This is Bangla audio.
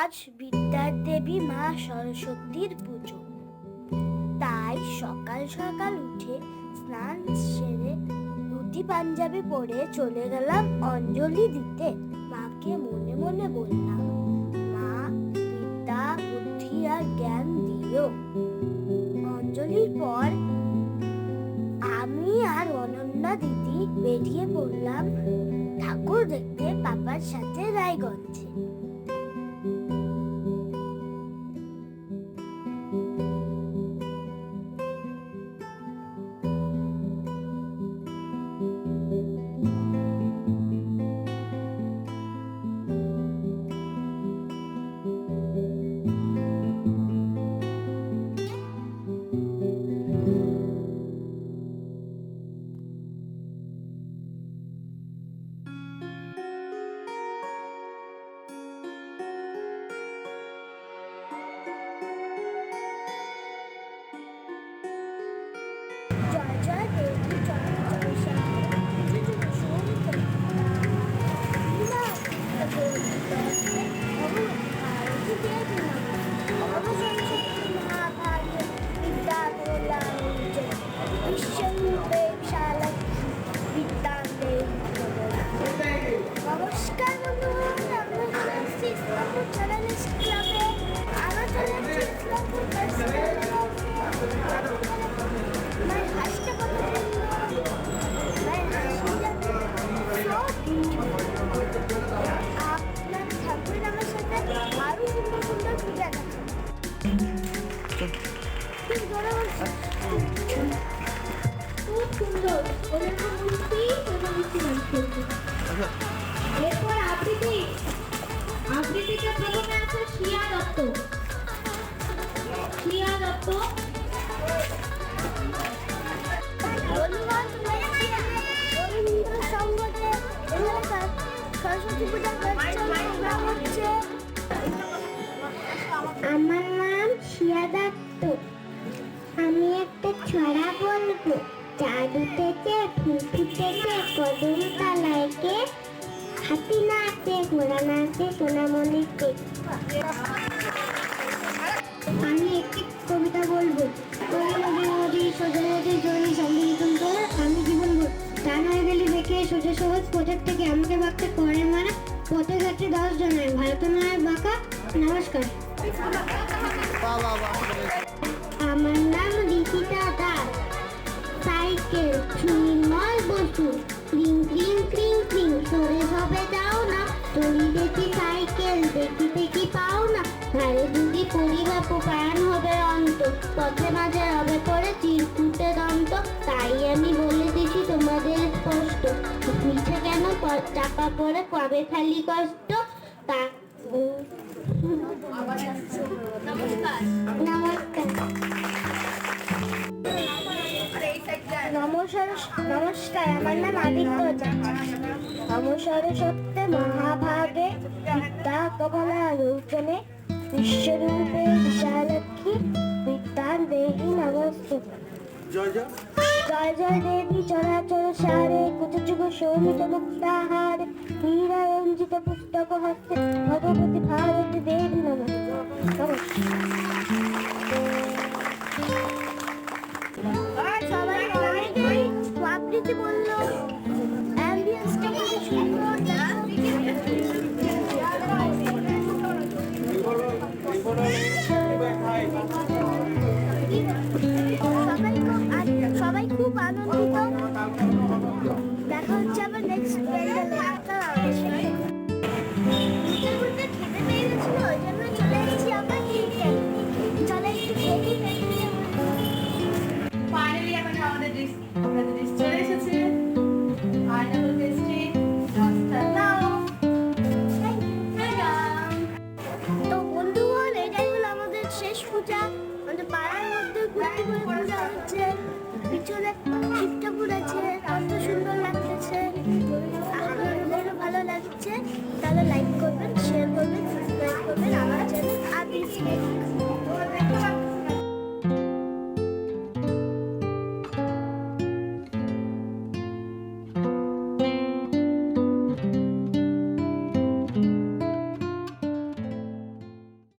আজ বিদ্যার দেবী মা সরস্বতীর পুজো, তাই সকাল সকাল উঠে স্নান সেরে ধুতি পাঞ্জাবি পরে চলে গেলাম অঞ্জলি দিতে। মাকে মনে মনে বললাম, মা বিদ্যা বুদ্ধি আর জ্ঞান দিও। অঞ্জলির পর আমি আর অনন্যা দিদি বেরিয়ে পড়লাম ঠাকুর দেখতে পাপার সাথে রায়গঞ্জে। জয় জয় দেবী জয় জয় নমস্কার বন্ধুগণ, আমরা চলে এসেছি ইসলামপুর চ্যানেলের ক্লাবে। আমরা চলে এসেছি ইসলামপুর হাসতে কথা আপনার ঠাকুর আমার সাথে আরো সুন্দর সুন্দর পূজা খুব সুন্দর এরপর আবৃত্তিতে প্রথমে আছে শিয়া দত্ত। আমার নাম শিয়া দত্ত। আমি একটা ছড়া বলবো। চাঁদ উঠেছে, ফুল ফুটেছে, কদম তালাইকে, হাতি নাচে, ঘোড়া নাচে, সোনামণিকে। আমি একটি কবিতা বলবো। আমি জীবন টান হয়ে গেলে দেখে সোজা সহজ পথের থেকে আমাকে বাঁকতে করে মানে পথে ঘাটে 10 জনের ভারত নয় বাঁকা। নমস্কার। আমার নাম ঋষিতা দাস। সাইকেল নির্মল বসু, ক্রিং ক্রিং ক্রিং ক্রিং সরে সবে যাও না, চলি দেখি সাইকেল দেখিতে কি পাও না, ধারে যদি পরিবার প্রাণ হবে অন্ত, পথে মাঝে হবে পরে চিরকুটে দন্ত, তাই আমি বলে দিচ্ছি তোমাদের স্পষ্ট, মিছে কেন চাপা পড়ে কবে খালি কষ্ট। তা নমস্কার। আমার নাম আদিত্য জানা। সত্যে মহাভাগে বিদ্যা কমলা লোচনে, বিশ্বরূপে বিশালক্ষী বিদ্যান দেহি নমস্তে। জয় জয় দেবী চরাচর সারে, কুচযুগ শোভিত মুক্তাহারে, হীরা রঞ্জিত পুস্তক হস্তে, ভগবতী ভারতী দেবী নমস্তে। আবৃত্তি বললো, অ্যাম্বিয়েন্সটা খুব সুন্দর। সবাই খুব আনন্দিত। দেখা হচ্ছে আবার নেক্সট খেতে পেয়ে গেছিল, ওই জন্য চলে এসেছি আমরা চলে একটু খেয়ে। ফাইনালি এখন আমাদের ডিশ চলে এসেছে। পাইনাপল পেস্ট্রি তো বন্ধুগণ, এটাই হলো আমাদের শেষ পূজা। আমাদের পাড়ার মধ্যে ঘুরতে ঘুরে পূজা হচ্ছে, পিছনে শিবটা পুড়েছে, কত সুন্দর লাগতেছে, আমাদেরও ভালো লাগছে। তাহলে লাইক করবেন, শেয়ার করবেন, সাবস্ক্রাইব করবেন আমার চ্যানেল আদিস।